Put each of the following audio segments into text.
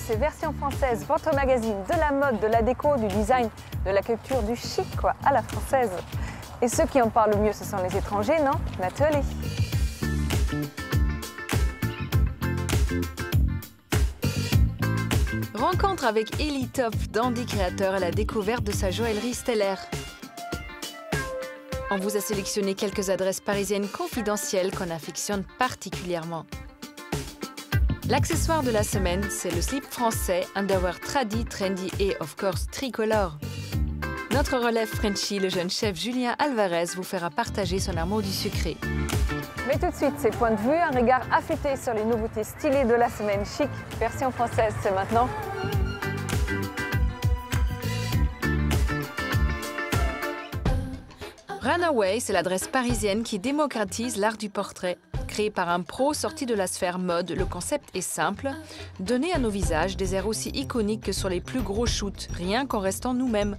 c'est version française, votre magazine de la mode, de la déco, du design, de la culture, du chic, quoi, à la française. Et ceux qui en parlent le mieux, ce sont les étrangers, non? Nathalie. Rencontre avec Ellie Top, dandy créateur à la découverte de sa joaillerie stellaire. On vous a sélectionné quelques adresses parisiennes confidentielles qu'on affectionne particulièrement. L'accessoire de la semaine, c'est le slip français, underwear tradi, trendy et, of course, tricolore. Notre relève Frenchy, le jeune chef Julien Alvarez, vous fera partager son amour du sucré. Mais tout de suite, ses points de vue, un regard affûté sur les nouveautés stylées de la semaine chic, version française, c'est maintenant. Runaway, c'est l'adresse parisienne qui démocratise l'art du portrait. Créé par un pro sorti de la sphère mode, le concept est simple. Donner à nos visages des airs aussi iconiques que sur les plus gros shoots, rien qu'en restant nous-mêmes.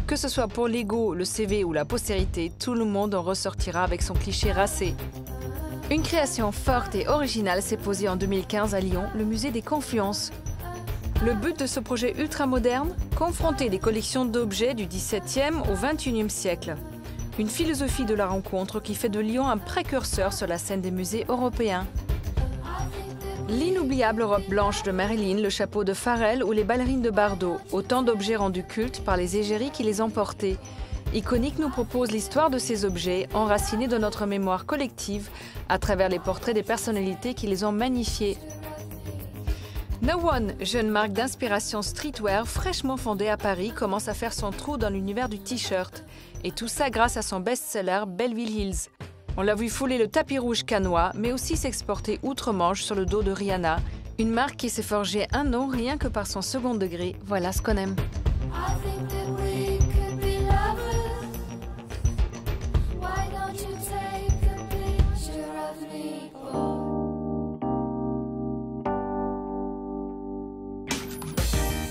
Que ce soit pour l'ego, le CV ou la postérité, tout le monde en ressortira avec son cliché racé. Une création forte et originale s'est posée en 2015 à Lyon, le musée des Confluences. Le but de ce projet ultramoderne, confronter des collections d'objets du XVIIe au XXIe siècle. Une philosophie de la rencontre qui fait de Lyon un précurseur sur la scène des musées européens. L'inoubliable robe blanche de Marilyn, le chapeau de Pharrell ou les ballerines de Bardot, autant d'objets rendus cultes par les égéries qui les ont portés. Iconique nous propose l'histoire de ces objets, enracinés dans notre mémoire collective, à travers les portraits des personnalités qui les ont magnifiés. No One, jeune marque d'inspiration streetwear fraîchement fondée à Paris, commence à faire son trou dans l'univers du t-shirt. Et tout ça grâce à son best-seller Belleville Hills. On l'a vu fouler le tapis rouge cannois, mais aussi s'exporter outre-Manche sur le dos de Rihanna. Une marque qui s'est forgée un nom rien que par son second degré. Voilà ce qu'on aime.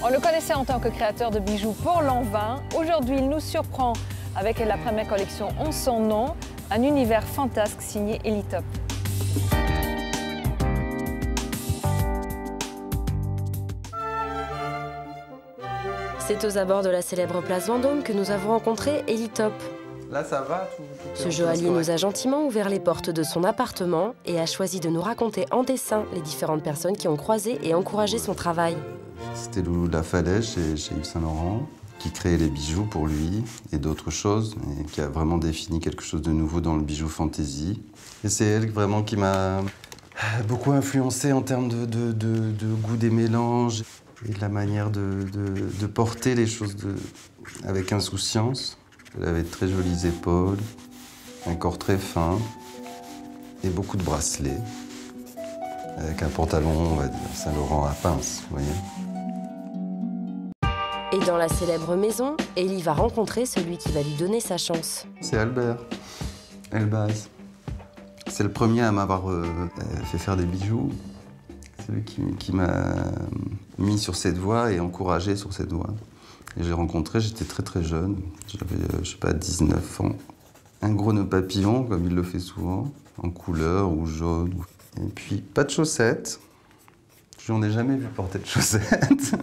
On le connaissait en tant que créateur de bijoux pour l'an 20. Aujourd'hui, il nous surprend avec la première collection en son nom, un univers fantasque signé Ellie Top. C'est aux abords de la célèbre place Vendôme que nous avons rencontré Ellie Top. Là, ça va, Ce joaillier nous a gentiment ouvert les portes de son appartement et a choisi de nous raconter en dessin les différentes personnes qui ont croisé et encouragé son travail. C'était Loulou de la Falaise chez Yves Saint Laurent, qui créait les bijoux pour lui et d'autres choses, et qui a vraiment défini quelque chose de nouveau dans le bijou fantasy. Et c'est elle vraiment qui m'a beaucoup influencé en termes de goût des mélanges et de la manière de porter les choses avec insouciance. Elle avait de très jolies épaules, un corps très fin et beaucoup de bracelets, avec un pantalon, on va dire, Saint Laurent à pince, vous voyez. Et dans la célèbre maison, Ellie va rencontrer celui qui va lui donner sa chance. C'est Albert Elbaz. C'est le premier à m'avoir fait faire des bijoux. C'est lui qui m'a mis sur cette voie et encouragé sur cette voie. Et j'ai rencontré, j'étais très très jeune, j'avais, je sais pas, 19 ans. Un gros nœud papillon, comme il le fait souvent, en couleur ou jaune. Et puis, pas de chaussettes. Je n'en ai jamais vu porter de chaussettes.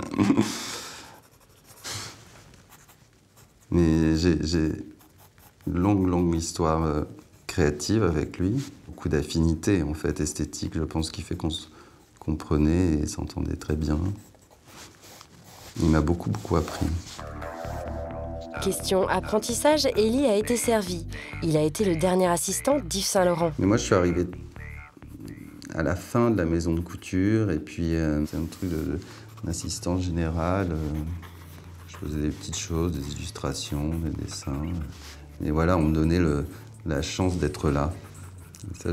Mais j'ai une longue histoire créative avec lui. Beaucoup d'affinités, en fait, esthétiques, je pense, qui fait qu'on se comprenait et s'entendait très bien. Il m'a beaucoup appris. Question apprentissage, Ellie a été servi. Il a été le dernier assistant d'Yves Saint Laurent. Mais moi, je suis arrivé à la fin de la maison de couture, et puis c'est un truc d'assistant général. Je faisais des petites choses, des illustrations, des dessins. Et voilà, on me donnait la chance d'être là. Et ça,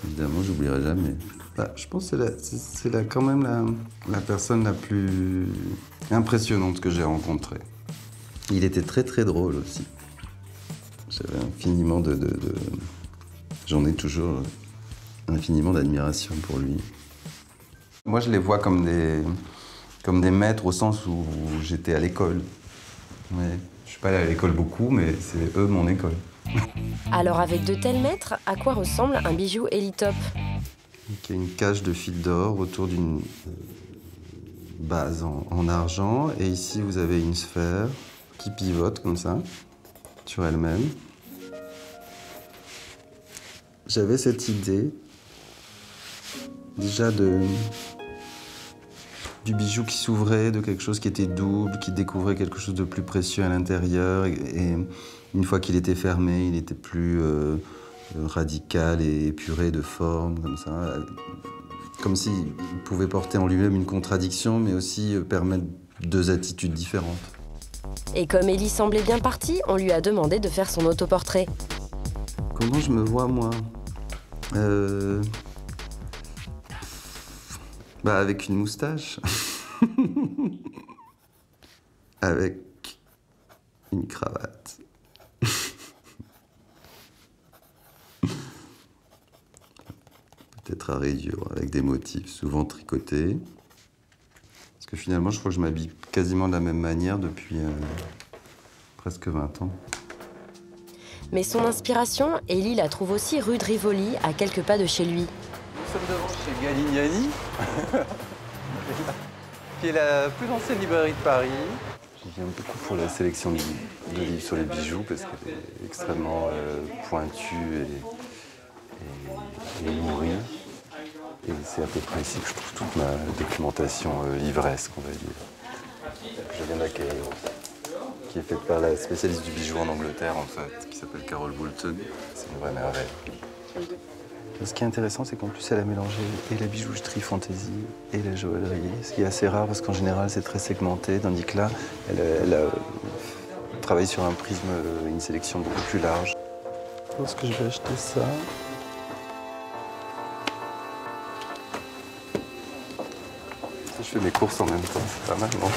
évidemment, j'oublierai jamais. Bah, je pense que c'est quand même la personne la plus impressionnante que j'ai rencontrée. Il était très très drôle aussi. J'avais infiniment J'en ai toujours infiniment d'admiration pour lui. Moi, je les vois comme des maîtres au sens où j'étais à l'école. Ouais. Je suis pas allé à l'école beaucoup, mais c'est eux mon école. Alors avec de tels maîtres, à quoi ressemble un bijou Ellie Top? Il y a une cage de fil d'or autour base en argent. Et ici, vous avez une sphère qui pivote comme ça, sur elle-même. J'avais cette idée, déjà du bijou qui s'ouvrait, de quelque chose qui était double, qui découvrait quelque chose de plus précieux à l'intérieur. Et une fois qu'il était fermé, il était plus radical et épuré de forme, comme ça. Comme s'il pouvait porter en lui-même une contradiction, mais aussi permettre deux attitudes différentes. Et comme Élie semblait bien partie, on lui a demandé de faire son autoportrait. Comment je me vois, moi? Avec une moustache. Avec une cravate. Peut-être à rayures, avec des motifs, souvent tricotés. Parce que finalement, je crois que je m'habille quasiment de la même manière depuis presque 20 ans. Mais son inspiration, Élie la trouve aussi rue de Rivoli, à quelques pas de chez lui. Nous sommes devant chez Galignani, qui est la plus ancienne librairie de Paris. Je viens beaucoup pour la sélection de livres sur les bijoux, parce qu'elle est extrêmement pointue et nourrie. Et c'est à peu près ici que je trouve toute ma documentation livresque, on va dire. Je viens d'acquérir, qui est faite par la spécialiste du bijou en Angleterre, en fait, qui s'appelle Carol Boulton. C'est une vraie merveille. Ce qui est intéressant, c'est qu'en plus, elle a mélangé et la bijouterie fantaisie et la joaillerie, ce qui est assez rare parce qu'en général, c'est très segmenté, tandis que là, elle a travaillé sur un prisme, une sélection beaucoup plus large. Je pense que je vais acheter ça. Je fais mes courses en même temps, c'est pas mal, non?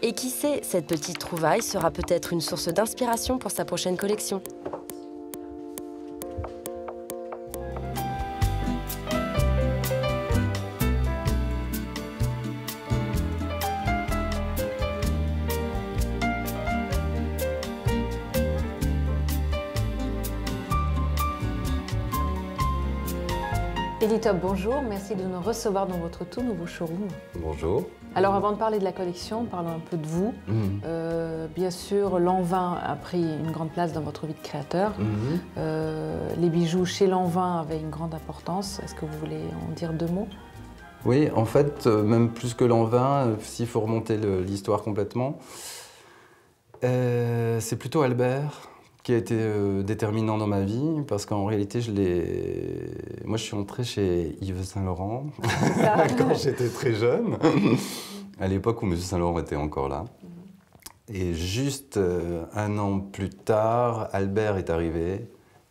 Et qui sait, cette petite trouvaille sera peut-être une source d'inspiration pour sa prochaine collection. Élie Top, bonjour, merci de nous recevoir dans votre tout nouveau showroom. Bonjour. Alors avant de parler de la collection, parlons un peu de vous. Bien sûr, Lanvin a pris une grande place dans votre vie de créateur. Les bijoux chez Lanvin avaient une grande importance. Est-ce que vous voulez en dire deux mots? Oui, en fait, même plus que Lanvin, s'il faut remonter l'histoire complètement, c'est plutôt Albert qui a été déterminant dans ma vie, parce qu'en réalité, moi je suis entré chez Yves Saint Laurent quand j'étais très jeune, à l'époque où M. Saint Laurent était encore là. Et juste un an plus tard, Albert est arrivé.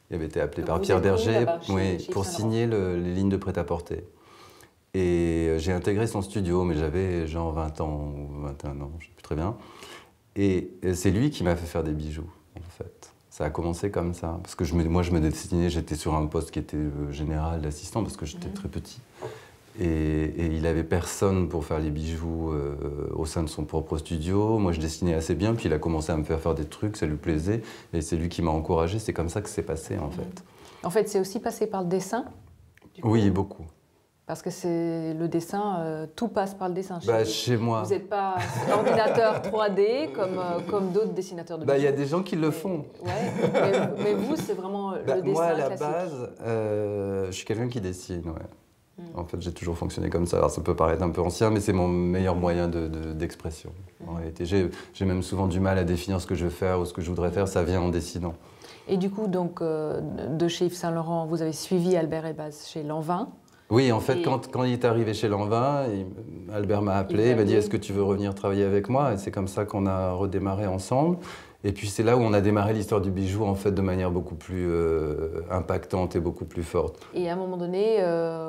Il avait été appelé par Pierre Berger pour signer les lignes de prêt-à-porter. Et j'ai intégré son studio, mais j'avais genre 20 ans ou 21 ans, je ne sais plus très bien. Et c'est lui qui m'a fait faire des bijoux, en fait. Ça a commencé comme ça, parce que moi je me destinais, j'étais sur un poste qui était général d'assistant, parce que j'étais très petit. Et il n'avait personne pour faire les bijoux au sein de son propre studio. Moi je dessinais assez bien, puis il a commencé à me faire des trucs, ça lui plaisait. Et c'est lui qui m'a encouragé, c'est comme ça que c'est passé en fait. En fait, c'est aussi passé par le dessin? Oui, beaucoup. Parce que c'est le dessin, tout passe par le dessin. Chez moi. Vous n'êtes pas ordinateur 3D comme d'autres dessinateurs de bijoux. Il y a des gens qui le font. Ouais, mais vous, c'est vraiment le dessin moi, à la classique. Base, je suis quelqu'un qui dessine, ouais. En fait, j'ai toujours fonctionné comme ça. Alors, ça peut paraître un peu ancien, mais c'est mon meilleur moyen d'expression. En réalité, j'ai même souvent du mal à définir ce que je veux faire ou ce que je voudrais faire. Ça vient en dessinant. Et du coup, donc, de chez Yves Saint Laurent, vous avez suivi Albert Elbaz chez Lanvin. Oui, en fait, quand il est arrivé chez Lanvin, Albert m'a appelé, il m'a dit « Est-ce que tu veux revenir travailler avec moi ?» Et c'est comme ça qu'on a redémarré ensemble. Et puis c'est là où on a démarré l'histoire du bijou, en fait, de manière beaucoup plus impactante et beaucoup plus forte. Et à un moment donné,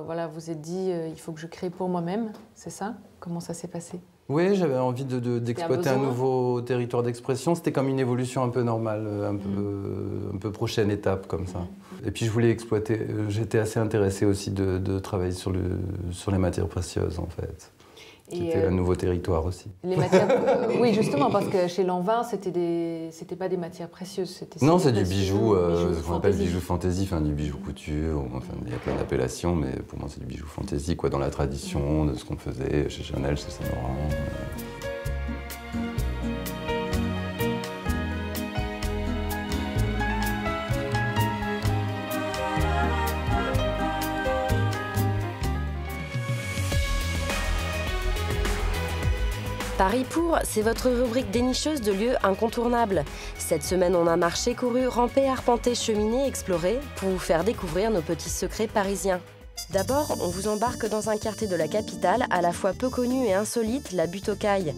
voilà, vous êtes dit il faut que je crée pour moi-même, c'est ça? Comment ça s'est passé? Oui, j'avais envie d'exploiter un nouveau territoire d'expression. C'était comme une évolution un peu normale, un peu prochaine étape, comme ça. Et puis je voulais exploiter, j'étais assez intéressé aussi de travailler sur les matières précieuses, en fait. C'était un nouveau territoire aussi. Les matières, oui, justement, parce que chez Lanvin, c'était pas des matières précieuses. Non, c'est du bijou, ce qu'on appelle bijou fantaisie, enfin du bijou couture. Enfin, il y a plein d'appellations, mais pour moi, c'est du bijou fantaisie, quoi, dans la tradition de ce qu'on faisait chez Chanel, chez Saint-Laurent. Paris pour, c'est votre rubrique dénicheuse de lieux incontournables. Cette semaine, on a marché, couru, rampé, arpenté, cheminé, exploré pour vous faire découvrir nos petits secrets parisiens. D'abord, on vous embarque dans un quartier de la capitale à la fois peu connu et insolite, la Butte aux Cailles.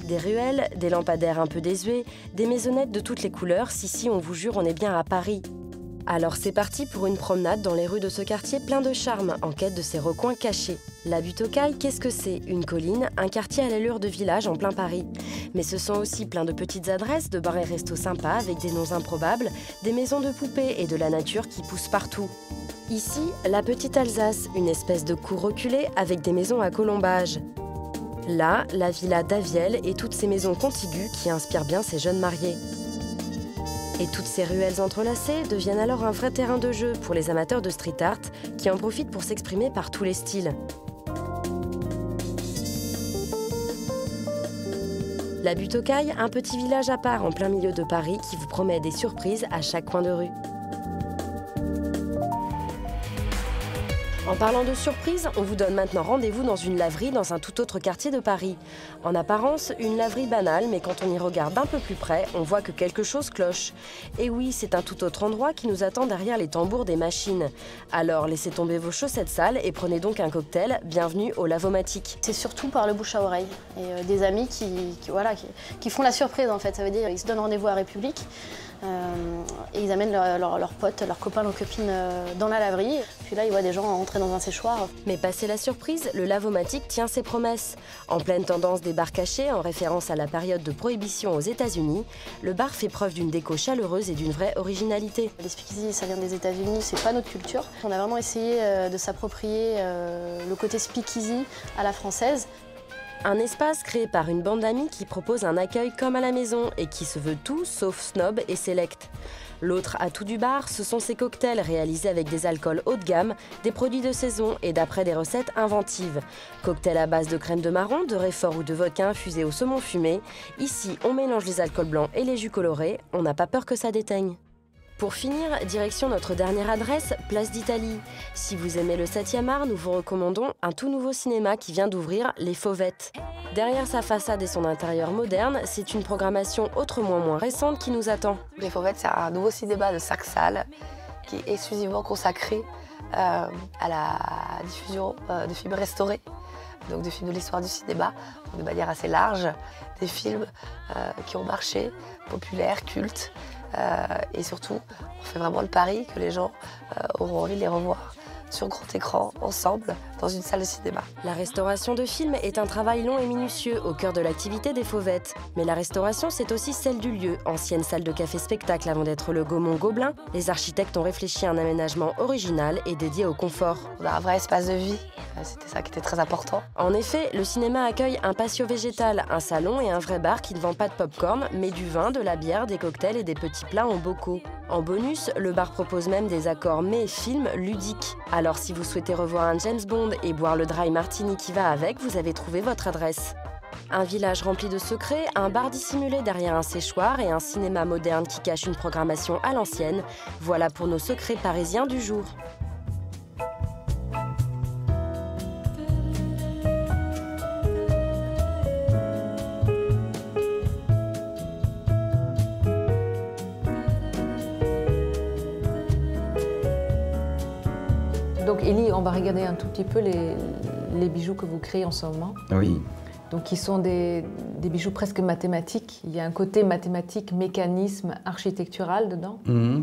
Des ruelles, des lampadaires un peu désuets, des maisonnettes de toutes les couleurs, si, on vous jure, on est bien à Paris. Alors c'est parti pour une promenade dans les rues de ce quartier plein de charme, en quête de ses recoins cachés. La Butte aux Cailles, qu'est-ce que c'est? Une colline, un quartier à l'allure de village en plein Paris. Mais ce sont aussi plein de petites adresses, de bars et restos sympas avec des noms improbables, des maisons de poupées et de la nature qui pousse partout. Ici, la petite Alsace, une espèce de cour reculée avec des maisons à colombages. Là, la villa d'Aviel et toutes ces maisons contiguës qui inspirent bien ces jeunes mariés. Et toutes ces ruelles entrelacées deviennent alors un vrai terrain de jeu pour les amateurs de street art qui en profitent pour s'exprimer par tous les styles. La Butte aux Cailles, un petit village à part en plein milieu de Paris qui vous promet des surprises à chaque coin de rue. En parlant de surprise, on vous donne maintenant rendez-vous dans une laverie dans un tout autre quartier de Paris. En apparence, une laverie banale, mais quand on y regarde d'un peu plus près, on voit que quelque chose cloche. Et oui, c'est un tout autre endroit qui nous attend derrière les tambours des machines. Alors, laissez tomber vos chaussettes sales et prenez donc un cocktail. Bienvenue au Lavomatic. C'est surtout par le bouche à oreille et des amis qui font la surprise en fait. Ça veut dire qu'ils se donnent rendez-vous à République. Et ils amènent leurs potes, leurs copains, leurs copines dans la laverie. Puis là, ils voient des gens entrer dans un séchoir. Mais passé la surprise, le Lavomatic tient ses promesses. En pleine tendance des bars cachés, en référence à la période de prohibition aux États-Unis, le bar fait preuve d'une déco chaleureuse et d'une vraie originalité. Les speakeasy, ça vient des États-Unis, c'est pas notre culture. On a vraiment essayé de s'approprier le côté speakeasy à la française. Un espace créé par une bande d'amis qui propose un accueil comme à la maison et qui se veut tout sauf snob et select. L'autre atout du bar, ce sont ses cocktails réalisés avec des alcools haut de gamme, des produits de saison et d'après des recettes inventives. Cocktails à base de crème de marron, de réfort ou de vodka infusé au saumon fumé. Ici, on mélange les alcools blancs et les jus colorés, on n'a pas peur que ça déteigne. Pour finir, direction notre dernière adresse, Place d'Italie. Si vous aimez le 7e art, nous vous recommandons un tout nouveau cinéma qui vient d'ouvrir, Les Fauvettes. Derrière sa façade et son intérieur moderne, c'est une programmation autrement moins récente qui nous attend. Les Fauvettes, c'est un nouveau cinéma de 5 salles qui est exclusivement consacré à la diffusion de films restaurés, donc de films de l'histoire du cinéma, de manière assez large, des films qui ont marché, populaires, cultes. Et surtout, on fait vraiment le pari que les gens auront envie de les revoir sur grand écran, ensemble, dans une salle de cinéma. La restauration de films est un travail long et minutieux au cœur de l'activité des Fauvettes. Mais la restauration, c'est aussi celle du lieu. Ancienne salle de café-spectacle avant d'être le Gaumont-Gobelin, les architectes ont réfléchi à un aménagement original et dédié au confort. On a un vrai espace de vie, c'était ça qui était très important. En effet, le cinéma accueille un patio végétal, un salon et un vrai bar qui ne vend pas de pop-corn, mais du vin, de la bière, des cocktails et des petits plats en bocaux. En bonus, le bar propose même des accords mets et films ludiques. Alors si vous souhaitez revoir un James Bond et boire le dry martini qui va avec, vous avez trouvé votre adresse. Un village rempli de secrets, un bar dissimulé derrière un séchoir et un cinéma moderne qui cache une programmation à l'ancienne. Voilà pour nos secrets parisiens du jour. Donc Élie, on va regarder un tout petit peu les bijoux que vous créez en ce moment. Oui. Donc qui sont des bijoux presque mathématiques. Il y a un côté mathématique, mécanisme, architectural dedans.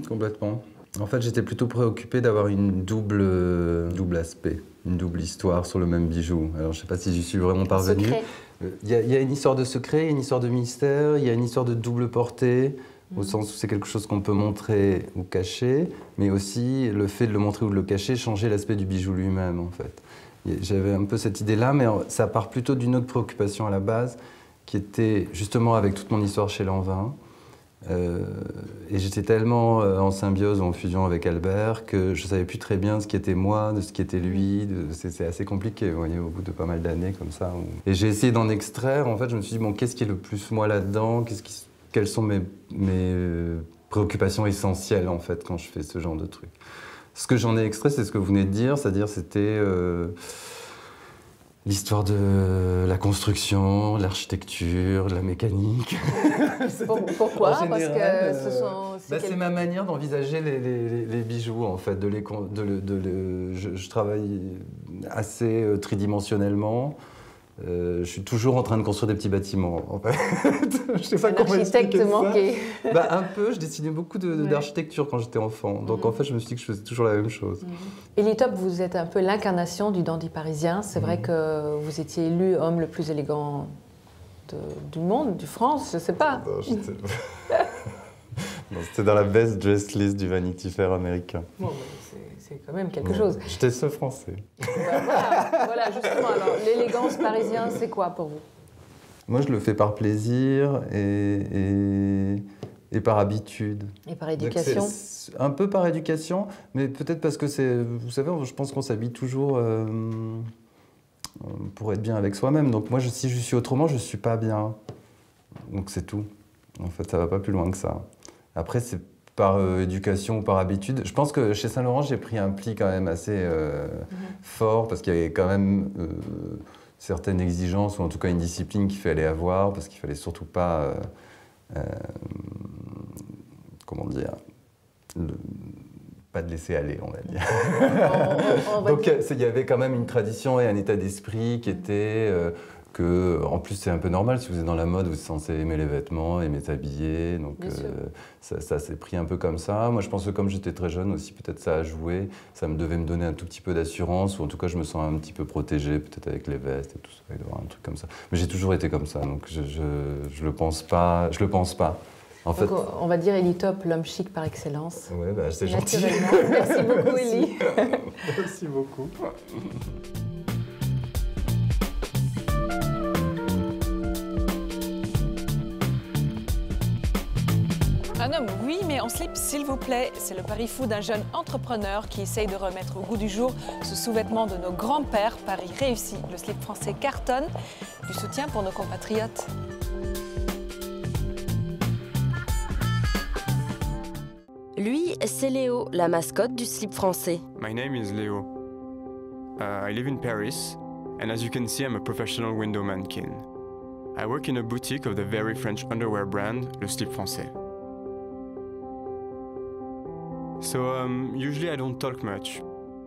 Complètement. En fait, j'étais plutôt préoccupé d'avoir une double aspect, une double histoire sur le même bijou. Alors je ne sais pas si j'y suis vraiment parvenu. Il y a une histoire de secret, une histoire de mystère, il y a une histoire de double portée. Au sens où c'est quelque chose qu'on peut montrer ou cacher, mais aussi le fait de le montrer ou de le cacher, changer l'aspect du bijou lui-même, en fait. J'avais un peu cette idée-là, mais ça part plutôt d'une autre préoccupation à la base, qui était justement avec toute mon histoire chez Lanvin. Et j'étais tellement en symbiose, en fusion avec Albert, que je ne savais plus très bien ce qui était moi, de ce qui était lui. C'est assez compliqué, vous voyez, au bout de pas mal d'années comme ça. Et j'ai essayé d'en extraire. En fait, je me suis dit, bon, qu'est-ce qui est le plus moi là-dedans? Quelles sont mes préoccupations essentielles, en fait, quand je fais ce genre de truc? Ce que j'en ai extrait, c'est ce que vous venez de dire, c'est-à-dire c'était l'histoire de la construction, l'architecture, la mécanique. Pourquoi? Parce que c'est ma manière d'envisager les bijoux, en fait. Je travaille assez tridimensionnellement. Je suis toujours en train de construire des petits bâtiments, en fait. Je sais pas comment expliquer ça. Manqué. Un peu, je dessinais beaucoup d'architecture quand j'étais enfant. Donc en fait, je me suis dit que je faisais toujours la même chose. Elitop, vous êtes un peu l'incarnation du dandy parisien. C'est vrai que vous étiez élu homme le plus élégant du monde, du France, je sais pas. Non, c'était dans la best dress list du Vanity Fair américain. Bon, c'est quand même quelque chose. J'étais ce français. Voilà, justement. Alors, l'élégance parisienne, c'est quoi pour vous? Moi, je le fais par plaisir et par habitude. Et par éducation? Un peu par éducation, mais peut-être parce que vous savez, je pense qu'on s'habille toujours pour être bien avec soi-même. Donc moi, si je suis autrement, je ne suis pas bien. Donc c'est tout. En fait, ça ne va pas plus loin que ça. Après, c'est par éducation ou par habitude. Je pense que chez Saint-Laurent, j'ai pris un pli quand même assez fort, parce qu'il y avait quand même certaines exigences, ou en tout cas une discipline qu'il fallait avoir, parce qu'il ne fallait surtout pas, comment dire, pas de laisser aller, on va dire. Donc il y avait quand même une tradition et un état d'esprit qui était... en plus, c'est un peu normal, si vous êtes dans la mode, vous êtes censé aimer les vêtements, aimer s'habiller, donc ça s'est pris un peu comme ça. Moi, je pense que comme j'étais très jeune aussi, peut-être ça a joué, ça devait me donner un tout petit peu d'assurance, ou en tout cas, je me sens un petit peu protégé, peut-être avec les vestes et tout ça, il doit y avoir un truc comme ça. Mais j'ai toujours été comme ça, donc je le pense pas, En fait, donc, on va dire Elitop, l'homme chic par excellence. Ouais, c'est gentil. Merci beaucoup, Elie. Merci beaucoup. Un homme, oui, mais en slip, s'il vous plaît. C'est le pari fou d'un jeune entrepreneur qui essaye de remettre au goût du jour ce sous-vêtement de nos grands-pères. Pari réussi. Le slip français cartonne. Du soutien pour nos compatriotes. Lui, c'est Léo, la mascotte du slip français. My name is Leo. I live in Paris, and as you can see, I'm a professional window mannequin. I work in a boutique of the very French underwear brand, Le Slip Français. So, usually I don't talk much.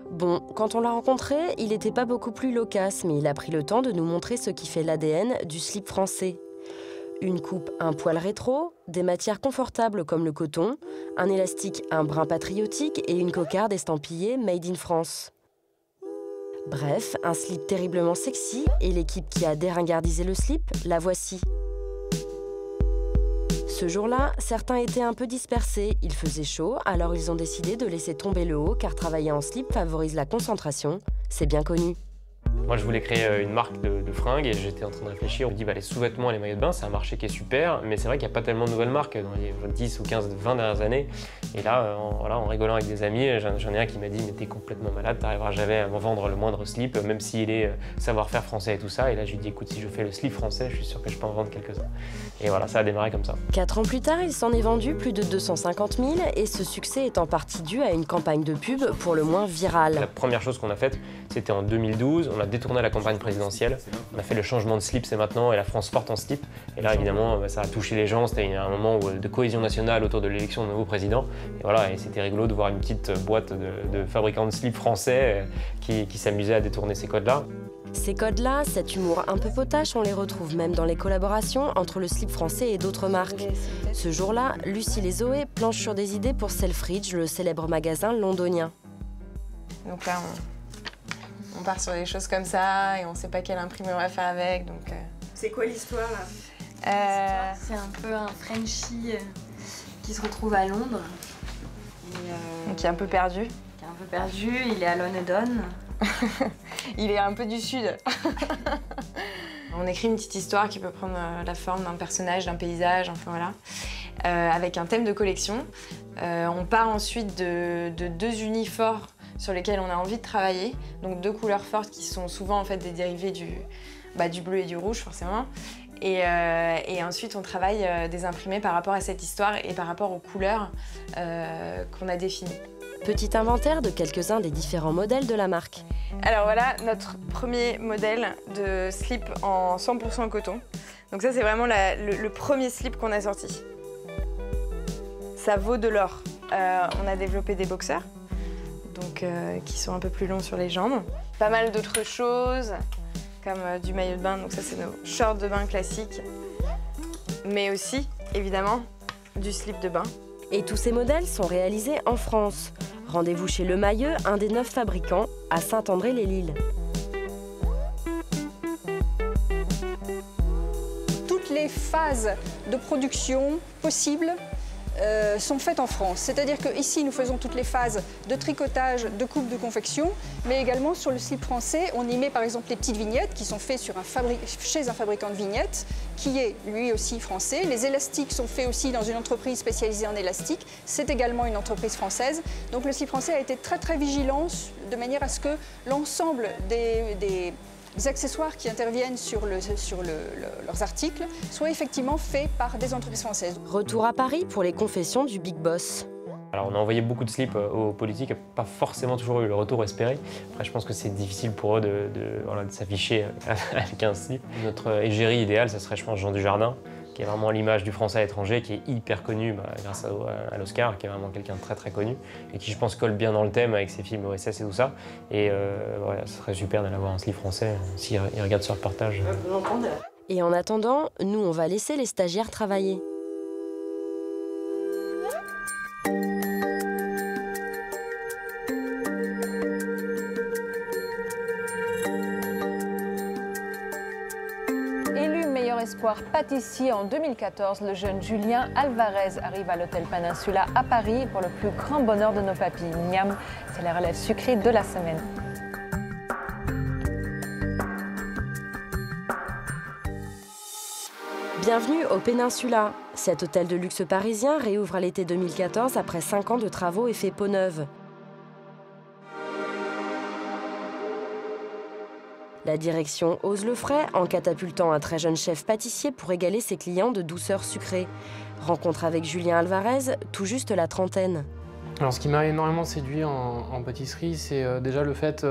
Bon, quand on l'a rencontré, il n'était pas beaucoup plus loquace, mais il a pris le temps de nous montrer ce qui fait l'ADN du slip français. Une coupe un poil rétro, des matières confortables comme le coton, un élastique un brin patriotique et une cocarde estampillée Made in France. Bref, un slip terriblement sexy et l'équipe qui a déringardisé le slip, la voici. Ce jour-là, certains étaient un peu dispersés, il faisait chaud, alors ils ont décidé de laisser tomber le haut car travailler en slip favorise la concentration, c'est bien connu. Moi, je voulais créer une marque de fringues et j'étais en train de réfléchir. On me dit les sous-vêtements et les maillots de bain, c'est un marché qui est super, mais c'est vrai qu'il n'y a pas tellement de nouvelles marques dans les 10 ou 15, 20 dernières années. Et là, en rigolant avec des amis, j'en ai un qui m'a dit « mais t'es complètement malade, t'arriveras jamais à m'en vendre le moindre slip, même s'il est savoir-faire français et tout ça ». Et là, je lui dis « écoute, si je fais le slip français, je suis sûr que je peux en vendre quelques-uns ». Et voilà, ça a démarré comme ça. 4 ans plus tard, il s'en est vendu plus de 250 000 et ce succès est en partie dû à une campagne de pub pour le moins virale. La première chose qu'on a faite, c'était en 2012, on a détourné la campagne présidentielle, on a fait le changement de slip, c'est maintenant, et la France forte en slip. Et là, évidemment, ça a touché les gens, c'était un moment de cohésion nationale autour de l'élection de nouveau président. Et voilà, et c'était rigolo de voir une petite boîte de fabricants de slip français qui s'amusaient à détourner ces codes-là. Ces codes-là, cet humour un peu potache, on les retrouve même dans les collaborations entre le slip français et d'autres marques. Ce jour-là, Lucille et Zoé planchent sur des idées pour Selfridge, le célèbre magasin londonien. Donc là, on part sur des choses comme ça et on sait pas quelle imprimé on va faire avec. Donc, C'est quoi l'histoire là C'est un peu un Frenchie qui se retrouve à Londres. Et qui est un peu perdu. Qui est un peu perdu, il est à London. Il est un peu du sud. On écrit une petite histoire qui peut prendre la forme d'un personnage, d'un paysage, enfin voilà, avec un thème de collection. On part ensuite de 2 unis forts sur lesquels on a envie de travailler, donc 2 couleurs fortes qui sont souvent en fait des dérivés du bleu et du rouge forcément. Et ensuite on travaille des imprimés par rapport à cette histoire et par rapport aux couleurs qu'on a définies. Petit inventaire de quelques-uns des différents modèles de la marque. Alors voilà notre premier modèle de slip en 100% coton. Donc ça c'est vraiment le premier slip qu'on a sorti. Ça vaut de l'or. On a développé des boxers, donc, qui sont un peu plus longs sur les jambes. Pas mal d'autres choses, comme du maillot de bain, donc ça c'est nos shorts de bain classiques. Mais aussi, évidemment, du slip de bain. Et tous ces modèles sont réalisés en France. Rendez-vous chez Le Mailleux, un des 9 fabricants, à Saint-André-les-Lilles. Toutes les phases de production possibles sont faites en France. C'est-à-dire qu'ici, nous faisons toutes les phases de tricotage, de coupe, de confection, mais également sur le slip français, on y met par exemple les petites vignettes qui sont faites chez un fabricant de vignettes, qui est lui aussi français. Les élastiques sont faits aussi dans une entreprise spécialisée en élastique. C'est également une entreprise française. Donc le slip français a été très vigilant de manière à ce que l'ensemble des accessoires qui interviennent sur leurs articles soient effectivement faits par des entreprises françaises. Retour à Paris pour les confessions du Big Boss. Alors on a envoyé beaucoup de slips aux politiques, pas forcément toujours eu le retour espéré. Après je pense que c'est difficile pour eux de s'afficher avec un slip. Notre égérie idéale, ça serait je pense Jean Dujardin, qui est vraiment l'image du français à l'étranger, qui est hyper connu grâce à l'Oscar, qui est vraiment quelqu'un de très connu, et qui je pense colle bien dans le thème avec ses films OSS et tout ça. Et voilà, ce serait super d'aller avoir un slip français s'il regarde ce reportage. Et en attendant, nous on va laisser les stagiaires travailler. Espoir pâtissier en 2014, le jeune Julien Alvarez arrive à l'hôtel Peninsula à Paris pour le plus grand bonheur de nos papilles. Miam, c'est la relève sucrée de la semaine. Bienvenue au Peninsula. Cet hôtel de luxe parisien réouvre à l'été 2014 après 5 ans de travaux et fait peau neuve. La direction ose le frais en catapultant un très jeune chef pâtissier pour égaler ses clients de douceur sucrée. Rencontre avec Julien Alvarez, tout juste la trentaine. Alors ce qui m'a énormément séduit en pâtisserie, c'est déjà le fait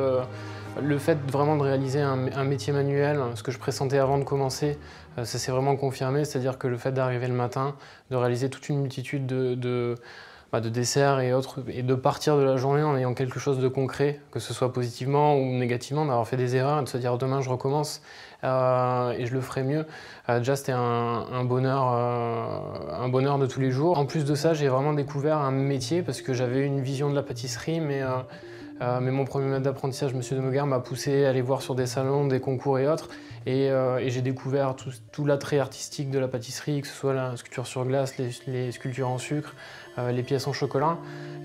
vraiment de réaliser un métier manuel, ce que je pressentais avant de commencer, ça s'est vraiment confirmé, c'est-à-dire que le fait d'arriver le matin, de réaliser toute une multitude de desserts et autres, et de partir de la journée en ayant quelque chose de concret, que ce soit positivement ou négativement, d'avoir fait des erreurs et de se dire demain je recommence et je le ferai mieux. Déjà c'était un bonheur de tous les jours. En plus de ça, j'ai vraiment découvert un métier parce que j'avais une vision de la pâtisserie, mais mon premier maître d'apprentissage, M. Demeguer, m'a poussé à aller voir sur des salons, des concours et autres. Et j'ai découvert tout l'attrait artistique de la pâtisserie, que ce soit la sculpture sur glace, les sculptures en sucre, les pièces en chocolat.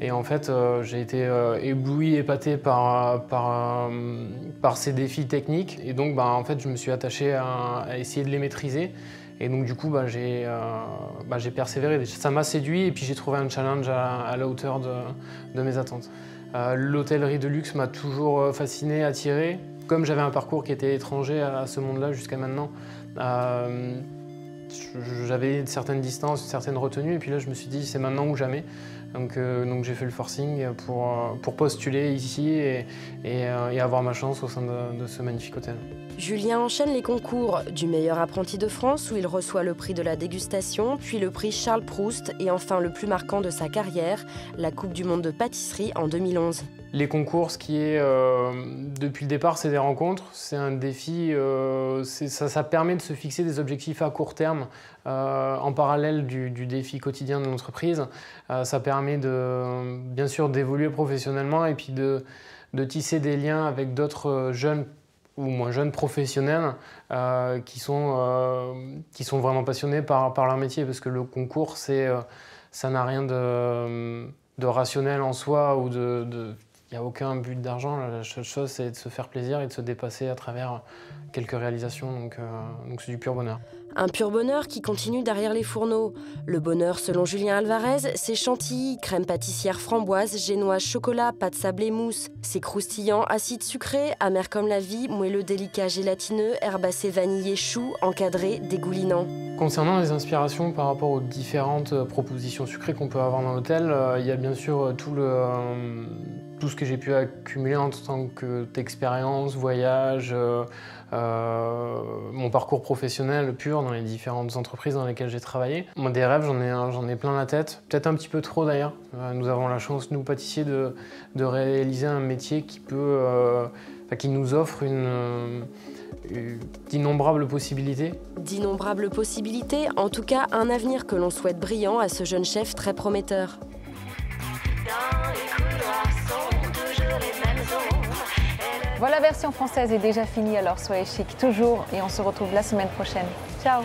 Et en fait, j'ai été ébloui, épaté par ces défis techniques. Et donc, en fait, je me suis attaché à essayer de les maîtriser. Et donc, du coup, j'ai persévéré. Ça m'a séduit et puis j'ai trouvé un challenge à la hauteur de mes attentes. L'hôtellerie de luxe m'a toujours fasciné, attiré. Comme j'avais un parcours qui était étranger à ce monde-là jusqu'à maintenant, j'avais une certaine distance, une certaine retenue, et puis là je me suis dit c'est maintenant ou jamais. Donc j'ai fait le forcing pour postuler ici et avoir ma chance au sein de ce magnifique hôtel. Julien enchaîne les concours du meilleur apprenti de France où il reçoit le prix de la dégustation, puis le prix Charles Proust et enfin le plus marquant de sa carrière, la Coupe du Monde de pâtisserie en 2011. Les concours, ce qui est, depuis le départ, c'est des rencontres, c'est un défi, ça permet de se fixer des objectifs à court terme en parallèle du défi quotidien de l'entreprise. Ça permet bien sûr d'évoluer professionnellement et puis de tisser des liens avec d'autres jeunes ou moins jeunes professionnels qui sont vraiment passionnés par leur métier, parce que le concours, ça n'a rien de rationnel en soi ou n'y a aucun but d'argent, la seule chose c'est de se faire plaisir et de se dépasser à travers quelques réalisations, donc c'est du pur bonheur. Un pur bonheur qui continue derrière les fourneaux. Le bonheur, selon Julien Alvarez, c'est chantilly, crème pâtissière framboise, génoise chocolat, pâte sablée mousse. C'est croustillant, acide sucré, amer comme la vie, moelleux délicat gélatineux, herbacé vanillé chou, encadré, dégoulinant. Concernant les inspirations par rapport aux différentes propositions sucrées qu'on peut avoir dans l'hôtel, il y a bien sûr tout ce que j'ai pu accumuler en tant qu'expérience, voyage, mon parcours professionnel pur dans les différentes entreprises dans lesquelles j'ai travaillé. Moi, des rêves, j'en ai plein la tête, peut-être un petit peu trop d'ailleurs. Nous avons la chance, nous pâtissiers, de réaliser un métier qui nous offre d'innombrables possibilités. D'innombrables possibilités, en tout cas un avenir que l'on souhaite brillant à ce jeune chef très prometteur. Voilà, version française est déjà finie, alors soyez chic toujours et on se retrouve la semaine prochaine. Ciao!